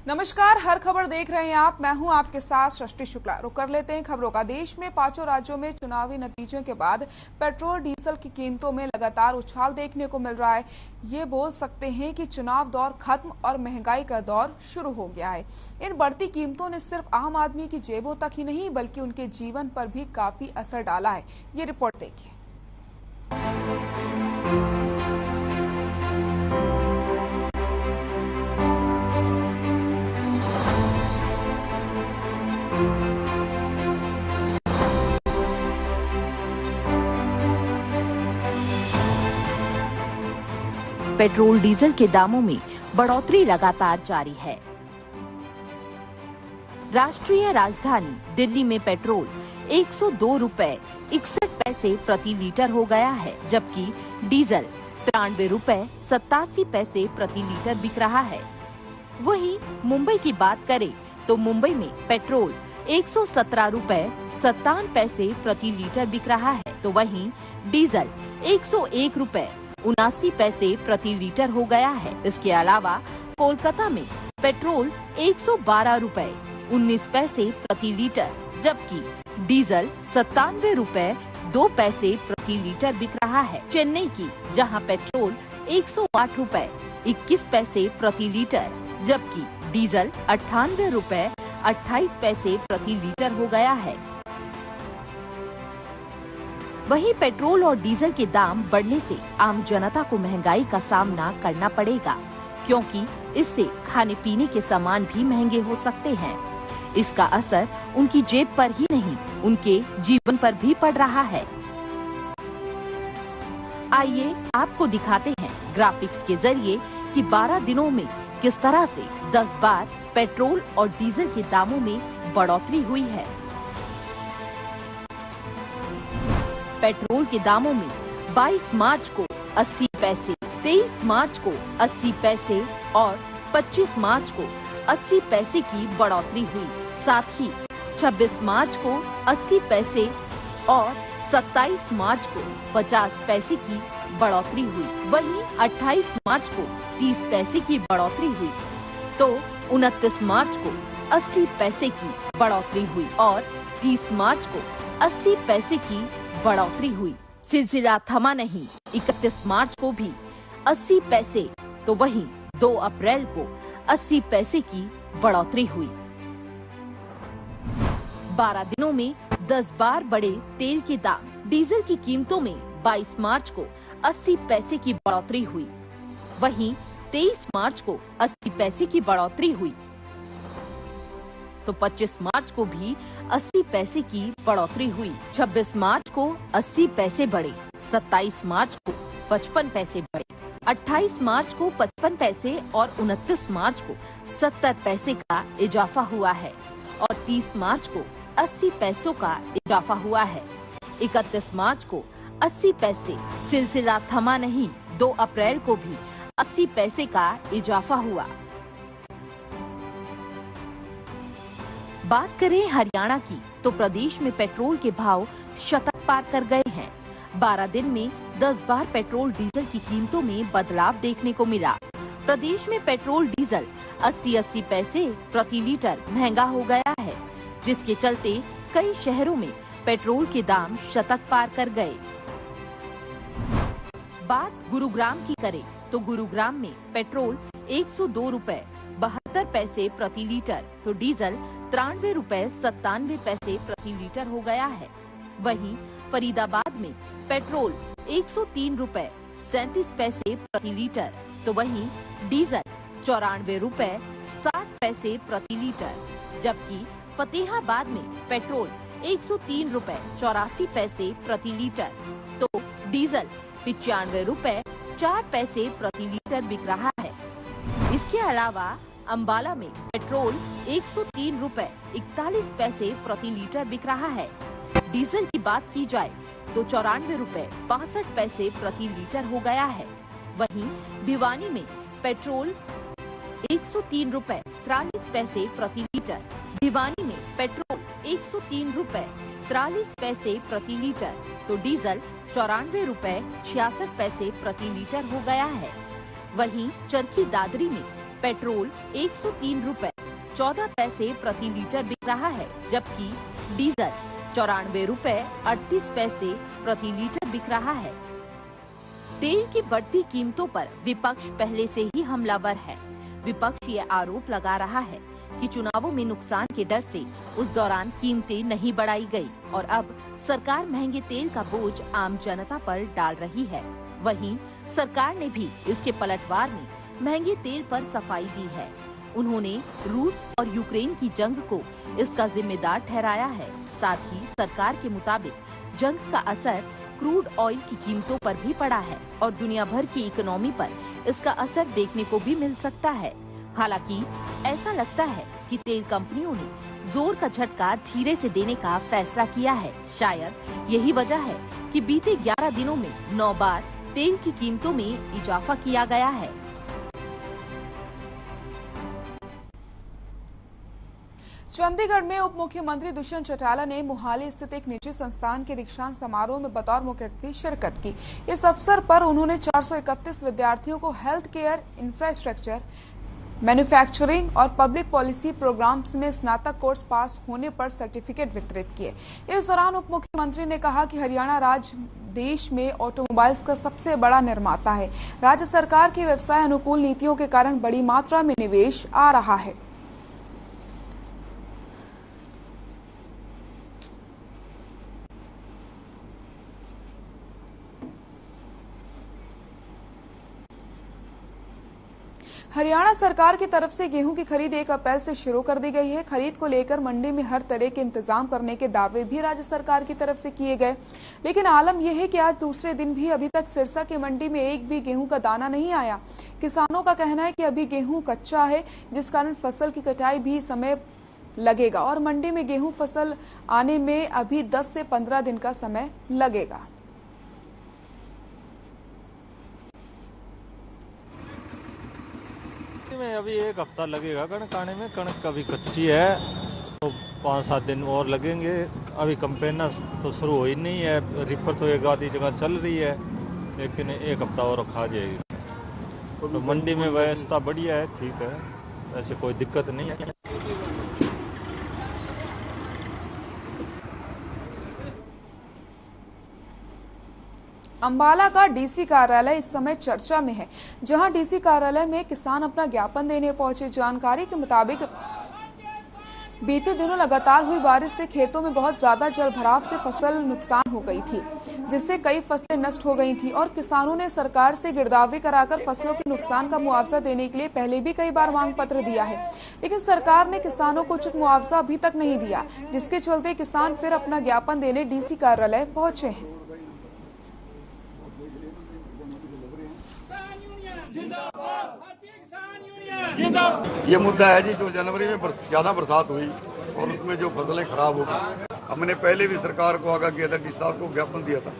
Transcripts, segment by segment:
नमस्कार, हर खबर देख रहे हैं आप। मैं हूं आपके साथ सृष्टि शुक्ला। रुक कर लेते हैं खबरों का। देश में पांचों राज्यों में चुनावी नतीजों के बाद पेट्रोल डीजल की कीमतों में लगातार उछाल देखने को मिल रहा है। ये बोल सकते हैं कि चुनाव दौर खत्म और महंगाई का दौर शुरू हो गया है। इन बढ़ती कीमतों ने सिर्फ आम आदमी की जेबों तक ही नहीं बल्कि उनके जीवन पर भी काफी असर डाला है। ये रिपोर्ट देखिए। पेट्रोल डीजल के दामों में बढ़ोतरी लगातार जारी है। राष्ट्रीय राजधानी दिल्ली में पेट्रोल 102 रुपए 61 पैसे प्रति लीटर हो गया है, जबकि डीजल 93 रुपए 87 पैसे प्रति लीटर बिक रहा है। वहीं मुंबई की बात करें तो मुंबई में पेट्रोल 117 रुपए 57 पैसे प्रति लीटर बिक रहा है, तो वहीं डीजल 101 रुपए 79 पैसे प्रति लीटर हो गया है। इसके अलावा कोलकाता में पेट्रोल 112 रुपए 19 पैसे प्रति लीटर, जबकि डीजल 97 रुपए 2 पैसे प्रति लीटर बिक रहा है। चेन्नई की जहां पेट्रोल 108 रुपए 21 पैसे प्रति लीटर, जबकि डीजल 98 रुपए 28 पैसे प्रति लीटर हो गया है। वहीं पेट्रोल और डीजल के दाम बढ़ने से आम जनता को महंगाई का सामना करना पड़ेगा, क्योंकि इससे खाने पीने के सामान भी महंगे हो सकते हैं। इसका असर उनकी जेब पर ही नहीं, उनके जीवन पर भी पड़ रहा है। आइए आपको दिखाते हैं ग्राफिक्स के जरिए कि 12 दिनों में किस तरह से 10 बार पेट्रोल और डीजल के दामों में बढ़ोतरी हुई है। पेट्रोल के दामों में 22 मार्च को 80 पैसे, 23 मार्च को 80 पैसे और 25 मार्च को 80 पैसे की बढ़ोतरी हुई। साथ ही 26 मार्च को 80 पैसे और 27 मार्च को 50 पैसे की बढ़ोतरी हुई। वहीं 28 मार्च को 30 पैसे की बढ़ोतरी हुई, तो 29 मार्च को 80 पैसे की बढ़ोतरी हुई और 30 मार्च को 80 पैसे की बढ़ोतरी हुई। सिलसिला थमा नहीं, 31 मार्च को भी 80 पैसे, तो वहीं 2 अप्रैल को 80 पैसे की बढ़ोतरी हुई। 12 दिनों में 10 बार बढ़े तेल के दाम। डीजल की कीमतों में 22 मार्च को 80 पैसे की बढ़ोतरी हुई, वहीं 23 मार्च को 80 पैसे की बढ़ोतरी हुई, तो 25 मार्च को भी 80 पैसे की बढ़ोतरी हुई। 26 मार्च को 80 पैसे बढ़े, 27 मार्च को 55 पैसे बढ़े, 28 मार्च को 55 पैसे और 29 मार्च को 70 पैसे का इजाफा हुआ है और 30 मार्च को 80 पैसों का इजाफा हुआ है। 31 मार्च को 80 पैसे। सिलसिला थमा नहीं, 2 अप्रैल को भी 80 पैसे का इजाफा हुआ। बात करें हरियाणा की तो प्रदेश में पेट्रोल के भाव शतक पार कर गए हैं। 12 दिन में 10 बार पेट्रोल डीजल की कीमतों में बदलाव देखने को मिला। प्रदेश में पेट्रोल डीजल 80-80 पैसे प्रति लीटर महंगा हो गया है, जिसके चलते कई शहरों में पेट्रोल के दाम शतक पार कर गए। बात गुरुग्राम की करें तो गुरुग्राम में पेट्रोल 102 रुपए 72 पैसे प्रति लीटर, तो डीजल 93 रुपए 97 पैसे प्रति लीटर हो गया है। वहीं फरीदाबाद में पेट्रोल 103 रुपए 37 पैसे प्रति लीटर, तो वहीं डीजल 94 रुपए 7 पैसे प्रति लीटर, जबकि फतेहाबाद में पेट्रोल 103 रुपए 84 पैसे प्रति लीटर, तो डीजल 95 रुपए 4 पैसे प्रति लीटर बिक रहा है। इसके अलावा अंबाला में पेट्रोल 103 रुपए 41 पैसे प्रति लीटर बिक रहा है। डीजल की बात की जाए तो 94 रुपए 62 पैसे प्रति लीटर हो गया है। वहीं भिवानी में पेट्रोल 103 रुपए 43 पैसे प्रति लीटर, भिवानी में पेट्रोल 103 रुपए 43 पैसे प्रति लीटर, तो डीजल 94 रुपए 66 पैसे प्रति लीटर हो गया है। वहीं चरखी दादरी में पेट्रोल 103 रुपए 14 पैसे प्रति लीटर बिक रहा है, जबकि डीजल 94 रुपए 38 पैसे प्रति लीटर बिक रहा है। तेल की बढ़ती कीमतों पर विपक्ष पहले से ही हमलावर है। विपक्ष ये आरोप लगा रहा है कि चुनावों में नुकसान के डर से उस दौरान कीमतें नहीं बढ़ाई गई और अब सरकार महंगे तेल का बोझ आम जनता पर डाल रही है। वहीं सरकार ने भी इसके पलटवार में महंगे तेल पर सफाई दी है। उन्होंने रूस और यूक्रेन की जंग को इसका जिम्मेदार ठहराया है। साथ ही सरकार के मुताबिक जंग का असर क्रूड ऑयल की कीमतों पर भी पड़ा है और दुनिया भर की इकोनॉमी पर इसका असर देखने को भी मिल सकता है। हालांकि ऐसा लगता है कि तेल कंपनियों ने जोर का झटका धीरे से देने का फैसला किया है। शायद यही वजह है कि बीते 11 दिनों में 9 बार तेल की कीमतों में इजाफा किया गया है। चंडीगढ़ में उप मुख्यमंत्री दुष्यंत चौटाला ने मोहाली स्थित एक निजी संस्थान के दीक्षांत समारोह में बतौर मुख्य अतिथि शिरकत की। इस अवसर पर उन्होंने 431 विद्यार्थियों को हेल्थ केयर, इंफ्रास्ट्रक्चर, मैन्युफैक्चरिंग और पब्लिक पॉलिसी प्रोग्राम्स में स्नातक कोर्स पास होने पर सर्टिफिकेट वितरित किए। इस दौरान उप मुख्यमंत्री ने कहा कि हरियाणा राज्य देश में ऑटोमोबाइल्स का सबसे बड़ा निर्माता है। राज्य सरकार की व्यवसाय अनुकूल नीतियों के कारण बड़ी मात्रा में निवेश आ रहा है। हरियाणा सरकार की तरफ से गेहूं की खरीद 1 अप्रैल से शुरू कर दी गई है। खरीद को लेकर मंडी में हर तरह के इंतजाम करने के दावे भी राज्य सरकार की तरफ से किए गए, लेकिन आलम यह है कि आज दूसरे दिन भी अभी तक सिरसा की मंडी में एक भी गेहूं का दाना नहीं आया। किसानों का कहना है कि अभी गेहूं कच्चा है, जिस कारण फसल की कटाई भी समय लगेगा और मंडी में गेहूं फसल आने में अभी 10 से 15 दिन का समय लगेगा। में अभी 1 हफ्ता लगेगा कणक आने में। कणक अभी कच्ची है तो 5-7 दिन और लगेंगे। अभी कंपेनर तो शुरू हो ही नहीं है। रिपर तो एक आधी जगह चल रही है, लेकिन 1 हफ्ता और खा जाएगी। तो मंडी में व्यवस्था बढ़िया है, ठीक है, ऐसे कोई दिक्कत नहीं है। अंबाला का डीसी कार्यालय इस समय चर्चा में है, जहां डीसी कार्यालय में किसान अपना ज्ञापन देने पहुंचे। जानकारी के मुताबिक बीते दिनों लगातार हुई बारिश से खेतों में बहुत ज्यादा जल भराव से फसल नुकसान हो गई थी, जिससे कई फसलें नष्ट हो गई थी और किसानों ने सरकार से गिरदावरी कराकर फसलों के नुकसान का मुआवजा देने के लिए पहले भी कई बार मांग पत्र दिया है, लेकिन सरकार ने किसानों को उचित मुआवजा अभी तक नहीं दिया, जिसके चलते किसान फिर अपना ज्ञापन देने डीसी कार्यालय पहुंचे हैं। ये मुद्दा है जी, जो जनवरी में ज्यादा बरसात हुई और उसमें जो फसलें खराब हो गई। हमने पहले भी सरकार को आगाह किया था, डीसी साहब को ज्ञापन दिया था,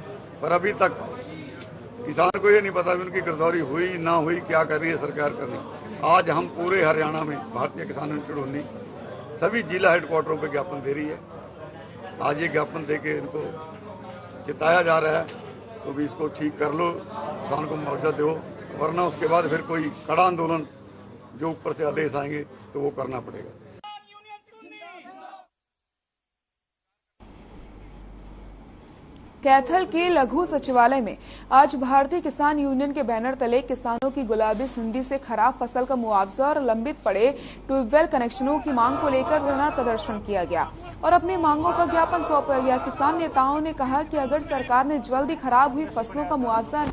पर अभी तक किसान को ये नहीं पता उनकी गिरदावरी हुई ना हुई, क्या कर रही है सरकार करनी। आज हम पूरे हरियाणा में भारतीय किसान यूनियन उन्नी सभी जिला हेडक्वार्टरों पर ज्ञापन दे रही है। आज ये ज्ञापन दे के इनको चिताया जा रहा है, तो भी इसको ठीक कर लो, किसान को मुआवजा दो, वरना उसके बाद फिर कोई कड़ा आंदोलन जो ऊपर से आदेश आएंगे तो वो करना पड़ेगा। कैथल के लघु सचिवालय में आज भारतीय किसान यूनियन के बैनर तले किसानों की गुलाबी सुंडी से खराब फसल का मुआवजा और लंबित पड़े ट्यूबवेल कनेक्शनों की मांग को लेकर धरना प्रदर्शन किया गया और अपनी मांगों का ज्ञापन सौंपा गया। किसान नेताओं ने कहा कि अगर सरकार ने जल्दी खराब हुई फसलों का मुआवजा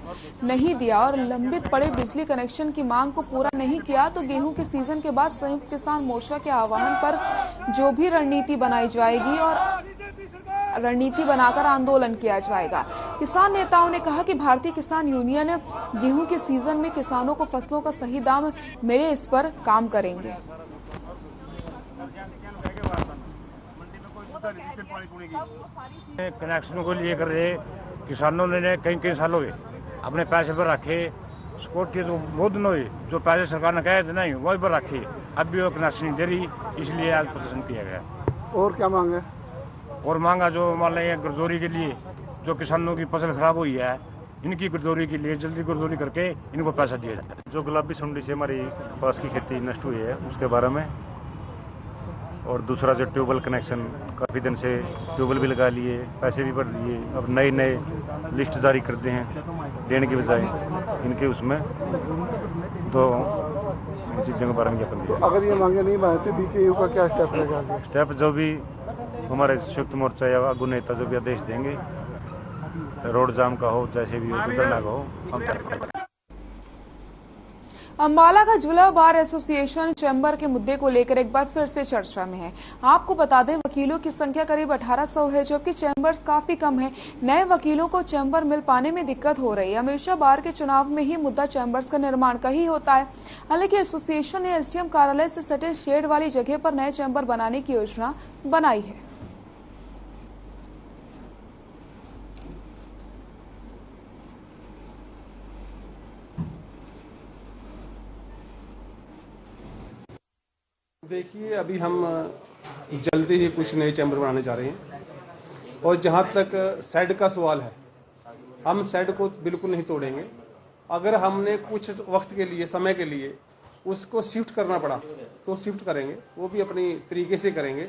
नहीं दिया और लंबित पड़े बिजली कनेक्शन की मांग को पूरा नहीं किया तो गेहूं के सीजन के बाद संयुक्त किसान मोर्चा के आह्वान पर जो भी रणनीति बनाई जाएगी और रणनीति बनाकर आंदोलन किया जाएगा। किसान नेताओं ने कहा कि भारतीय किसान यूनियन गेहूं के सीजन में किसानों को फसलों का सही दाम मिले, इस पर काम करेंगे। कनेक्शनों को लेकर किसानों ने कई सालों में अपने पैसे पर रखे, सिक्योरिटी तो बहुत दिन हुई, जो पैसे सरकार ने कहे थे नहीं वही पर रखे, अब भी वो कनेक्शन नहीं दे रही, इसलिए आज प्रदर्शन किया गया। और क्या मांग है? और मांगा जो मान लें गिरदौरी के लिए, जो किसानों की फसल खराब हुई है इनकी गिरदौरी के लिए जल्दी गिरदौरी करके इनको पैसा दिया जाए। जो गुलाबी सुंडी से हमारी पास की खेती नष्ट हुई है उसके बारे में और दूसरा जो ट्यूबवेल कनेक्शन, काफ़ी दिन से ट्यूबवेल भी लगा लिए, पैसे भी भर दिए, अब नए नए लिस्ट जारी करते हैं देने की बजाय। इनके उसमें दो चीज़ों के बारे में ज्ञापन दिया। अगर ये मांगे नहीं मानते बीकेयू का क्या स्टेप रहेगा? स्टेप जो भी हमारे संयुक्त मोर्चा या आगू नेता जो भी आदेश देंगे, रोड जाम का हो, जैसे भी हो, धरना का हो, हम अंबाला का जिला बार एसोसिएशन चैम्बर के मुद्दे को लेकर एक बार फिर से चर्चा में है। आपको बता दें, वकीलों की संख्या करीब 1800 है, जबकि चैम्बर्स काफी कम है। नए वकीलों को चैम्बर मिल पाने में दिक्कत हो रही है। हमेशा बार के चुनाव में ही मुद्दा चैम्बर्स का निर्माण का ही होता है। हालांकि एसोसिएशन ने एसडीएम कार्यालय से सटे शेड वाली जगह पर नए चैम्बर बनाने की योजना बनाई है। देखिए, अभी हम जल्दी ही कुछ नए चैम्बर बनाने जा रहे हैं और जहां तक शेड का सवाल है, हम शेड को बिल्कुल नहीं तोड़ेंगे। अगर हमने कुछ वक्त के लिए, समय के लिए उसको शिफ्ट करना पड़ा तो शिफ्ट करेंगे, वो भी अपनी तरीके से करेंगे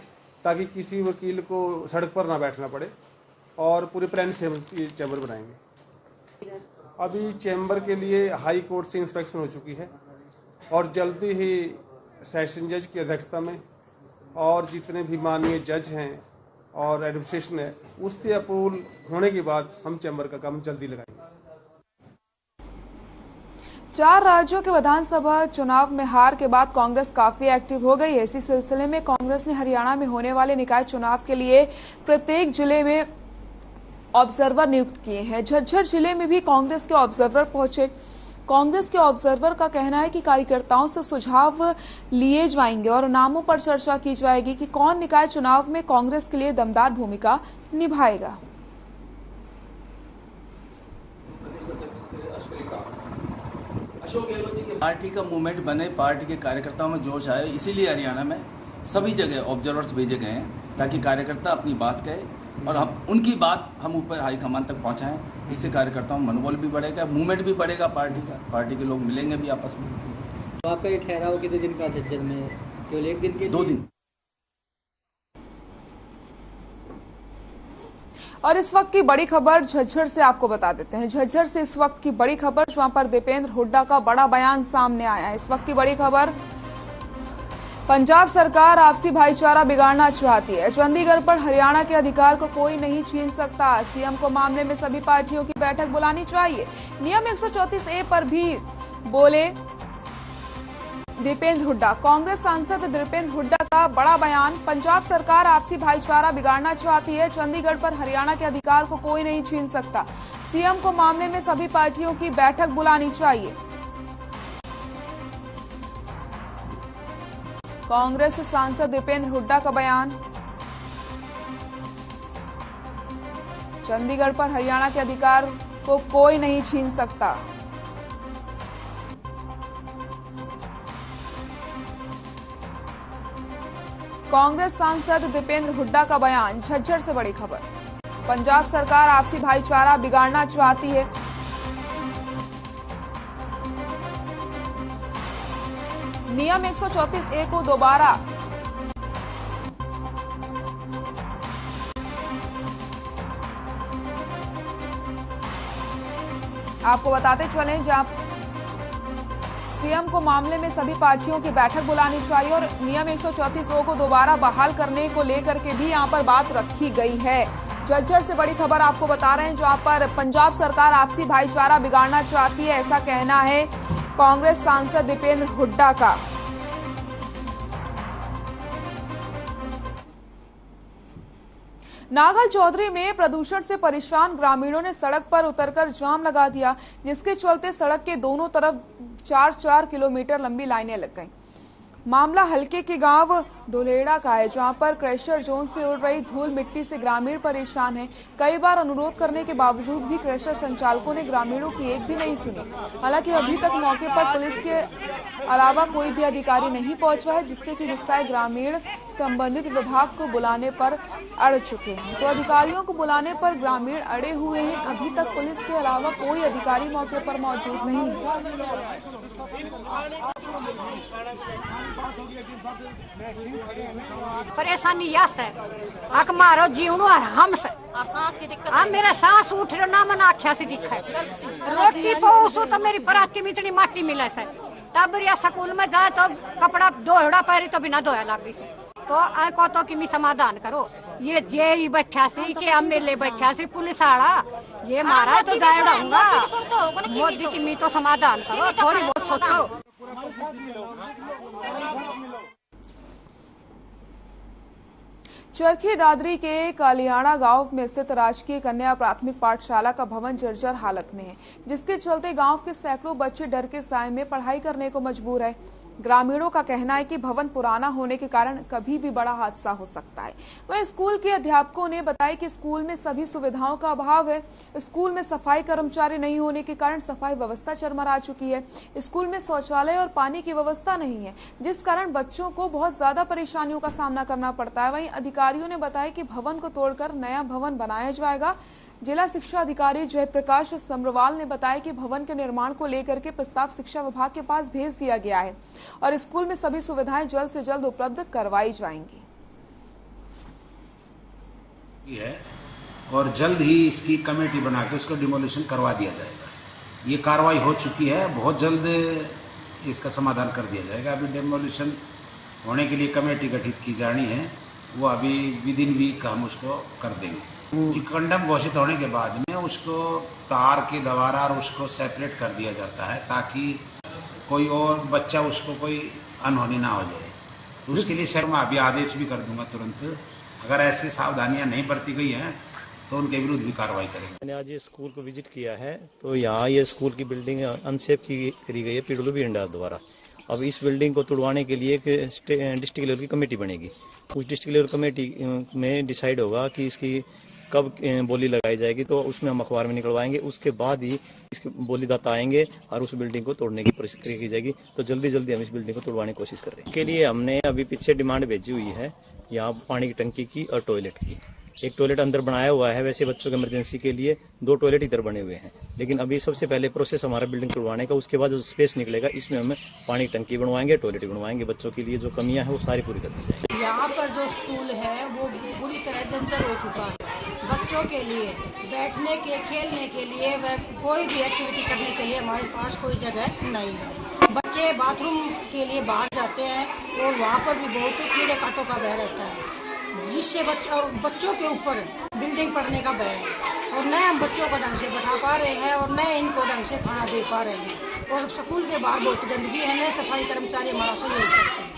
ताकि किसी वकील को सड़क पर ना बैठना पड़े, और पूरे प्लान से ये चैम्बर बनाएंगे। अभी चैम्बर के लिए हाई कोर्ट से इंस्पेक्शन हो चुकी है और जल्दी ही सेशन जज की अध्यक्षता में और जितने भी माननीय जज हैं और एडमिनिस्ट्रेशन है, उससे अप्रूवल होने के बाद हम चैम्बर का काम जल्दी लगाएंगे। 4 राज्यों के विधानसभा चुनाव में हार के बाद कांग्रेस काफी एक्टिव हो गई है। इसी सिलसिले में कांग्रेस ने हरियाणा में होने वाले निकाय चुनाव के लिए प्रत्येक जिले में ऑब्जर्वर नियुक्त किए हैं। झज्जर जिले में भी कांग्रेस के ऑब्जर्वर पहुंचे। कांग्रेस के ऑब्जर्वर का कहना है कि कार्यकर्ताओं से सुझाव लिए जाएंगे और नामों पर चर्चा की जाएगी कि कौन निकाय चुनाव में कांग्रेस के लिए दमदार भूमिका निभाएगा। पार्टी का मूवमेंट बने, पार्टी के कार्यकर्ताओं में जोश आए, इसीलिए हरियाणा में सभी जगह ऑब्जर्वर्स भेजे गए हैं ताकि कार्यकर्ता अपनी बात कहे और हम उनकी बात हम ऊपर हाईकमान तक पहुंचाएं। इससे कार्यकर्ताओं में मनोबल भी बढ़ेगा, मूवमेंट भी बढ़ेगा पार्टी का, पार्टी के लोग मिलेंगे भी आपस में। तो आपका ये ठहराव कितने दिन का झज्जर में? केवल 1 दिन के? 2 दिन। और इस वक्त की बड़ी खबर झज्जर से आपको बता देते हैं। झज्जर से इस वक्त की बड़ी खबर, जहां पर दीपेंद्र हुड्डा का बड़ा बयान सामने आया है। इस वक्त की बड़ी खबर, पंजाब सरकार आपसी भाईचारा बिगाड़ना चाहती है। चंडीगढ़ पर हरियाणा के अधिकार को कोई नहीं छीन सकता। सीएम को मामले में सभी पार्टियों की बैठक बुलानी चाहिए। नियम 134A पर भी बोले दीपेंद्र हुड्डा। कांग्रेस सांसद दीपेंद्र हुड्डा का बड़ा बयान, पंजाब सरकार आपसी भाईचारा बिगाड़ना चाहती है। चंडीगढ़ पर हरियाणा के अधिकार को कोई नहीं छीन सकता। सीएम को मामले में सभी पार्टियों की बैठक बुलानी चाहिए। कांग्रेस सांसद दीपेंद्र हुड्डा का बयान, चंडीगढ़ पर हरियाणा के अधिकार को कोई नहीं छीन सकता। कांग्रेस सांसद दीपेंद्र हुड्डा का बयान। झज्जर से बड़ी खबर, पंजाब सरकार आपसी भाईचारा बिगाड़ना चाहती है। नियम 134A को दोबारा आपको बताते चलें, जहां सीएम को मामले में सभी पार्टियों की बैठक बुलानी चाहिए और नियम 134O को दोबारा बहाल करने को लेकर के भी यहां पर बात रखी गई है। झज्जर से बड़ी खबर आपको बता रहे हैं, जहां पर पंजाब सरकार आपसी भाईचारा बिगाड़ना चाहती है, ऐसा कहना है कांग्रेस सांसद दीपेंद्र हुड्डा का। नागल चौधरी में प्रदूषण से परेशान ग्रामीणों ने सड़क पर उतरकर जाम लगा दिया, जिसके चलते सड़क के दोनों तरफ 4-4 किलोमीटर लंबी लाइनें लग गईं। मामला हल्के के गांव धुलेड़ा का है, जहां पर क्रशर जोन से उड़ रही धूल मिट्टी से ग्रामीण परेशान है। कई बार अनुरोध करने के बावजूद भी क्रशर संचालकों ने ग्रामीणों की एक भी नहीं सुनी। हालांकि अभी तक मौके पर पुलिस के अलावा कोई भी अधिकारी नहीं पहुंचा है, जिससे कि गुस्साए ग्रामीण संबंधित विभाग को बुलाने पर अड़ चुके हैं। तो अधिकारियों को बुलाने पर ग्रामीण अड़े हुए हैं। अभी तक पुलिस के अलावा कोई अधिकारी मौके पर मौजूद नहीं है। परेशानी यस है अक मारो जीवनो आराम से सांस की दिक्कत हाँ मेरा सांस उठ रहा ना मना आख्या सी दिखा रोटी पहुँचो तो मेरी पराती में इतनी माटी मिले से तब या स्कूल में जाए तो कपड़ा दोहड़ा पहरी तो बिना धोया लगी से तो आ को तो कि समाधान करो ये जे ही बैठा सी के हम मेले बैठा सी पुलिस वाला ये मारा तो जाए रहूंगा मोदी की मी तो समाधान करो थोड़ी बहुत सोचो। चरखी दादरी के कालियाना गांव में स्थित राजकीय कन्या प्राथमिक पाठशाला का भवन जर्जर हालत में है, जिसके चलते गांव के सैकड़ों बच्चे डर के साए में पढ़ाई करने को मजबूर है। ग्रामीणों का कहना है कि भवन पुराना होने के कारण कभी भी बड़ा हादसा हो सकता है। वहीं स्कूल के अध्यापकों ने बताया कि स्कूल में सभी सुविधाओं का अभाव है। स्कूल में सफाई कर्मचारी नहीं होने के कारण सफाई व्यवस्था चरमरा चुकी है। स्कूल में शौचालय और पानी की व्यवस्था नहीं है, जिस कारण बच्चों को बहुत ज्यादा परेशानियों का सामना करना पड़ता है। वहीं अधिकारियों ने बताया कि भवन को तोड़कर नया भवन बनाया जाएगा। जिला शिक्षा अधिकारी जयप्रकाश समरवाल ने बताया कि भवन के निर्माण को लेकर के प्रस्ताव शिक्षा विभाग के पास भेज दिया गया है और स्कूल में सभी सुविधाएं जल्द से जल्द उपलब्ध करवाई जाएंगी। और जल्द ही इसकी कमेटी बना के उसको डिमोलिशन करवा दिया जाएगा। ये कार्रवाई हो चुकी है, बहुत जल्द इसका समाधान कर दिया जाएगा। अभी डिमोलिशन होने के लिए कमेटी गठित की जानी है, वो अभी विद इन वीक हम उसको कर देंगे। कंडम घोषित होने के बाद में उसको तार के द्वारा और उसको सेपरेट कर दिया जाता है ताकि कोई और बच्चा उसको कोई अनहोनी ना हो जाए। तो उसके लिए सर मैं अभी आदेश भी कर दूंगा तुरंत। अगर ऐसी सावधानियां नहीं बरती गई हैं तो उनके विरुद्ध भी कार्रवाई करेंगे। मैंने आज ये स्कूल को विजिट किया है तो यहाँ ये स्कूल की बिल्डिंग अनसेफ करी गई है पीडब्ल्यूडी इंडिया द्वारा। अब इस बिल्डिंग को तुड़वाने के लिए एक डिस्ट्रिक्ट लेवल की कमेटी बनेगी। उस डिस्ट्रिक्ट लेवल कमेटी में डिसाइड होगा कि इसकी कब बोली लगाई जाएगी, तो उसमें हम अखबार में निकलवाएंगे। उसके बाद ही इसके बोलीदाता आएंगे और उस बिल्डिंग को तोड़ने की प्रक्रिया की जाएगी। तो जल्दी जल्दी हम इस बिल्डिंग को तोड़वाने की कोशिश कर रहे हैं। इसके लिए हमने अभी पीछे डिमांड भेजी हुई है, यहाँ पानी की टंकी की और टॉयलेट की। एक टॉयलेट अंदर बनाया हुआ है, वैसे बच्चों के इमरजेंसी के लिए 2 टॉयलेट इधर बने हुए हैं। लेकिन अभी सबसे पहले प्रोसेस हमारा बिल्डिंग तोड़वाने का, उसके बाद जो स्पेस निकलेगा इसमें हमें पानी की टंकी बनवाएंगे, टॉयलेट बनवाएंगे। बच्चों के लिए जो कमियां हैं वो सारी पूरी कर दी जाएगी। यहाँ पर जो स्कूल है वो बुरी तरह जर्जर हो चुका है। बच्चों के लिए बैठने के, खेलने के लिए, वह कोई भी एक्टिविटी करने के लिए हमारे पास कोई जगह नहीं है। बच्चे बाथरूम के लिए बाहर जाते हैं और वहाँ पर भी बहुत कीड़े कांटों का भय रहता है, जिससे बच्चों के ऊपर बिल्डिंग पड़ने का भय है। और न हम बच्चों को ढंग से बैठा पा रहे हैं और न इनको ढंग से खाना दे पा रहे हैं। और स्कूल के बाहर बहुत गंदगी है, न सफाई कर्मचारी हमारा सहयोग करते हैं।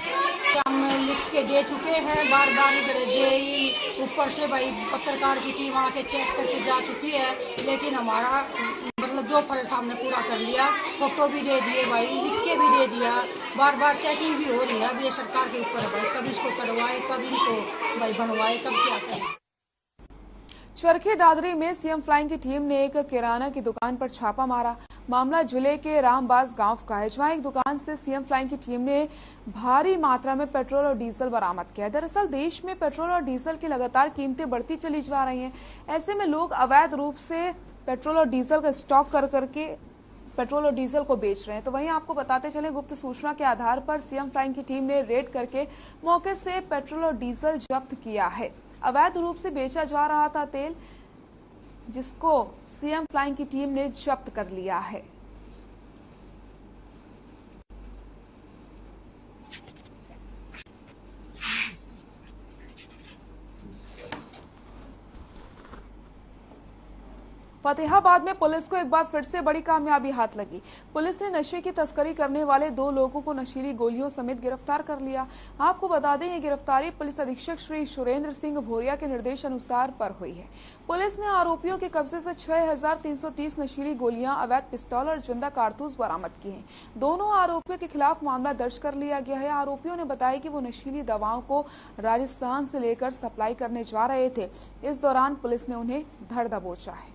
हम लिख के दे चुके हैं बार बार, इधर जेई ऊपर से भाई पत्रकार की टीम आके चेक करके जा चुकी है, लेकिन हमारा मतलब जो फर्ज हमने पूरा कर लिया। फोटो भी दे दिए भाई, लिख के भी दे दिया, बार बार चेकिंग भी हो रही है। अब ये सरकार के ऊपर है भाई, कब इसको करवाए, कब इनको भाई बनवाए, कब क्या करें। चरखी दादरी में सीएम फ्लाइंग की टीम ने एक किराना की दुकान पर छापा मारा। मामला जिले के रामबास गांव का है, जहां एक दुकान से सीएम फ्लाइंग की टीम ने भारी मात्रा में पेट्रोल और डीजल बरामद किया। दरअसल देश में पेट्रोल और डीजल की लगातार कीमतें बढ़ती चली जा रही हैं। ऐसे में लोग अवैध रूप से पेट्रोल और डीजल का स्टॉक कर करके पेट्रोल और डीजल को बेच रहे हैं। तो वहीं आपको बताते चले, गुप्त सूचना के आधार पर सीएम फ्लाइंग की टीम ने रेड करके मौके से पेट्रोल और डीजल जब्त किया है। अवैध रूप से बेचा जा रहा था तेल, जिसको सीएम फ्लाइंग की टीम ने जब्त कर लिया है। फतेहाबाद में पुलिस को एक बार फिर से बड़ी कामयाबी हाथ लगी। पुलिस ने नशे की तस्करी करने वाले 2 लोगों को नशीली गोलियों समेत गिरफ्तार कर लिया। आपको बता दें, ये गिरफ्तारी पुलिस अधीक्षक श्री सुरेंद्र सिंह भोरिया के निर्देश अनुसार पर हुई है। पुलिस ने आरोपियों के कब्जे से 6330 नशीली गोलियां, अवैध पिस्तौल और जिंदा कारतूस बरामद किए हैं। दोनों आरोपियों के खिलाफ मामला दर्ज कर लिया गया है। आरोपियों ने बताया कि वो नशीली दवाओं को राजस्थान से लेकर सप्लाई करने जा रहे थे। इस दौरान पुलिस ने उन्हें धर दबोचा है।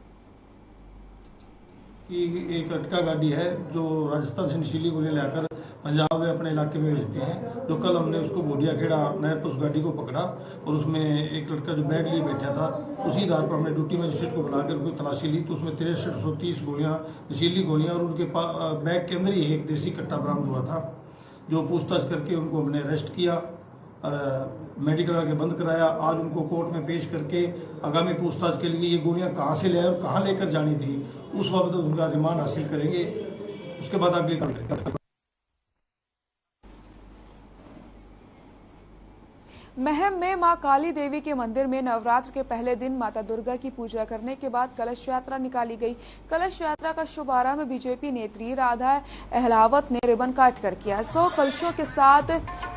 कि एक अटका गाड़ी है जो राजस्थान से नशीली गोली लाकर पंजाब में अपने इलाके में भेजते हैं। जो कल हमने उसको बोडिया खेड़ा नहर पर उस गाड़ी को पकड़ा और उसमें एक लड़का जो बैग लिए बैठा था, उसी आधार पर हमने ड्यूटी मजिस्ट्रेट को बुलाकर उनकी तलाशी ली। तो उसमें 6330 गोलियां, नशीली गोलियां और उनके बैग के अंदर ही एक देसी कट्टा बरामद हुआ था। जो पूछताछ करके उनको हमने अरेस्ट किया मेडिकल करके बंद कराया। आज उनको कोर्ट में पेश करके आगामी पूछताछ के लिए ये गोलियां कहां से ले और कहां लेकर जानी थी उस बाबत उनका रिमांड हासिल करेंगे, उसके बाद आगे करेंगे। महम में मां काली देवी के मंदिर में नवरात्र के पहले दिन माता दुर्गा की पूजा करने के बाद कलश यात्रा निकाली गई। कलश यात्रा का शुभारंभ बीजेपी नेत्री राधा अहलावत ने रिबन काट कर किया। 100 कलशों के साथ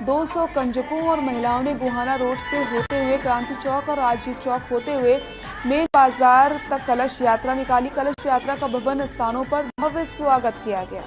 200 कंजकों और महिलाओं ने गोहाना रोड से होते हुए क्रांति चौक और राजीव चौक होते हुए मेन बाजार तक कलश यात्रा निकाली। कलश यात्रा का विभिन्न स्थानों पर भव्य स्वागत किया गया।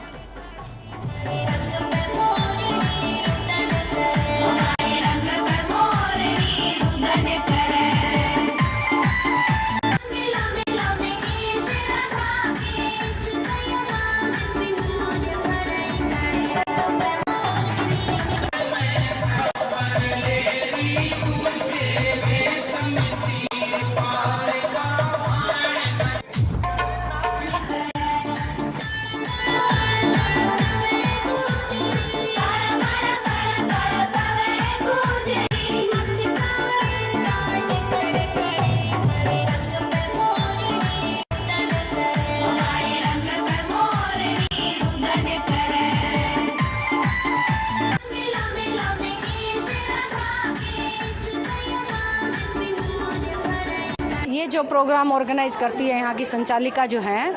ये जो प्रोग्राम ऑर्गेनाइज करती है यहाँ की संचालिका जो हैं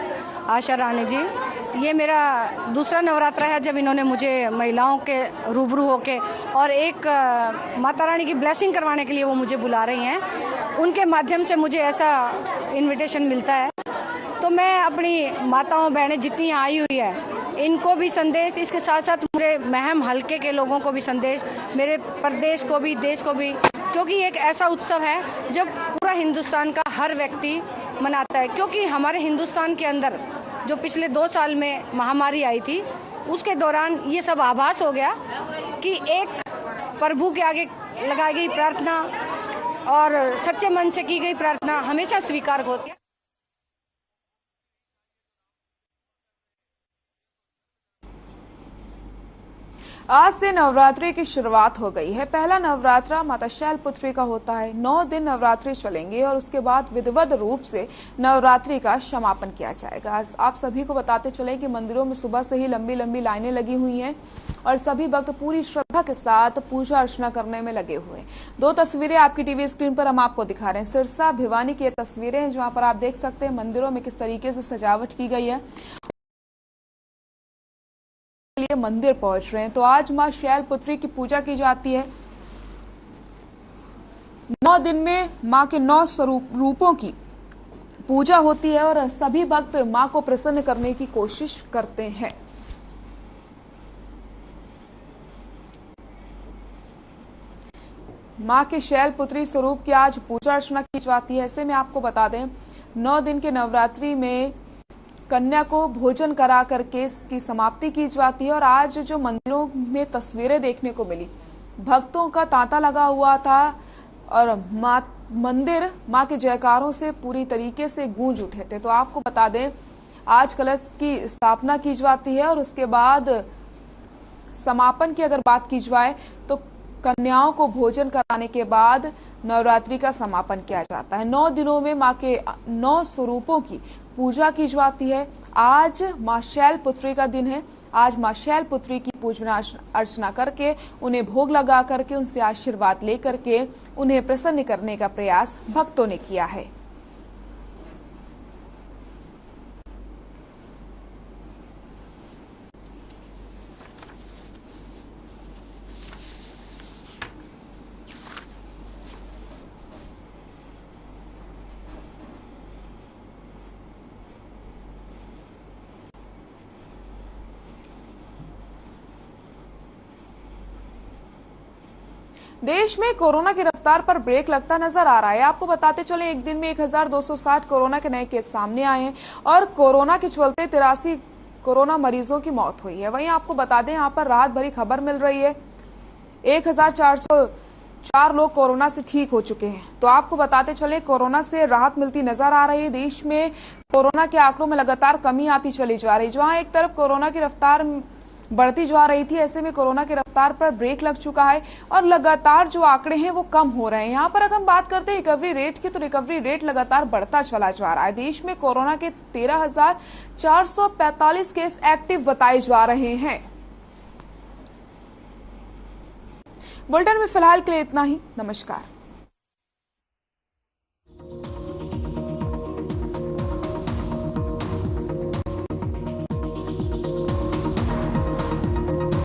आशा रानी जी, ये मेरा दूसरा नवरात्रा है जब इन्होंने मुझे महिलाओं के रूबरू होके और एक माता रानी की ब्लेसिंग करवाने के लिए वो मुझे बुला रही हैं। उनके माध्यम से मुझे ऐसा इनविटेशन मिलता है, तो मैं अपनी माताओं बहनें जितनी यहाँ आई हुई है इनको भी संदेश, इसके साथ साथ मेरे महम हल्के के लोगों को भी संदेश, मेरे प्रदेश को भी, देश को भी, क्योंकि एक ऐसा उत्सव है जब पूरा हिंदुस्तान का हर व्यक्ति मनाता है। क्योंकि हमारे हिंदुस्तान के अंदर जो पिछले 2 साल में महामारी आई थी उसके दौरान ये सब आभास हो गया कि एक प्रभु के आगे लगाई गई प्रार्थना और सच्चे मन से की गई प्रार्थना हमेशा स्वीकार होती है। आज से नवरात्रि की शुरुआत हो गई है। पहला नवरात्रा माता शैलपुत्री का होता है। 9 दिन नवरात्रि चलेंगे और उसके बाद विधिवत रूप से नवरात्रि का समापन किया जाएगा। आज आप सभी को बताते चले कि मंदिरों में सुबह से ही लंबी लंबी लाइनें लगी हुई हैं और सभी भक्त पूरी श्रद्धा के साथ पूजा अर्चना करने में लगे हुए हैं। 2 तस्वीरें आपकी टीवी स्क्रीन पर हम आपको दिखा रहे हैं। सिरसा भिवानी की ये तस्वीरें हैं जहाँ पर आप देख सकते हैं मंदिरों में किस तरीके से सजावट की गई है। लिए मंदिर पहुंच रहे हैं। तो आज मां शैलपुत्री की पूजा की जाती है। 9 दिन में मां के 9 रूपों की पूजा होती है और सभी भक्त मां को प्रसन्न करने की कोशिश करते हैं। मां के शैलपुत्री स्वरूप की आज पूजा अर्चना की जाती है। ऐसे में आपको बता दें 9 दिन के नवरात्रि में कन्या को भोजन करा करके इसकी समाप्ति की जाती है। और आज जो मंदिरों में तस्वीरें देखने को मिली, भक्तों का तांता लगा हुआ था और मंदिर मां के जयकारों से पूरी तरीके से गूंज उठे थे। तो आपको बता दें आज कलश की स्थापना की जाती है और उसके बाद समापन की अगर बात की जाए तो कन्याओं को भोजन कराने के बाद नवरात्रि का समापन किया जाता है। 9 दिनों में मां के 9 स्वरूपों की पूजा की जाती है। आज मां शैलपुत्री का दिन है। आज मां शैलपुत्री की पूजा अर्चना करके उन्हें भोग लगा करके उनसे आशीर्वाद लेकर के उन्हें प्रसन्न करने का प्रयास भक्तों ने किया है। देश में कोरोना की रफ्तार पर ब्रेक लगता नजर आ रहा है। आपको बताते चले एक दिन में 1260 कोरोना के नए केस सामने आए हैं और कोरोना के चलते 83 कोरोना मरीजों की मौत हुई है। वहीं आपको बता दें यहाँ पर राहत भरी खबर मिल रही है। 1404 लोग कोरोना से ठीक हो चुके हैं। तो आपको बताते चले कोरोना से राहत मिलती नजर आ रही है। देश में कोरोना के आंकड़ों में लगातार कमी आती चली जा रही है। जहां एक तरफ कोरोना की रफ्तार बढ़ती जा रही थी। ऐसे में कोरोना की रफ्तार पर ब्रेक लग चुका है और लगातार जो आंकड़े हैं वो कम हो रहे हैं। यहाँ पर अगर हम बात करते हैं रिकवरी रेट की, तो रिकवरी रेट लगातार बढ़ता चला जा रहा है। देश में कोरोना के 13,445 केस एक्टिव बताए जा रहे हैं। बुलेटिन में फिलहाल के लिए इतना ही। नमस्कार।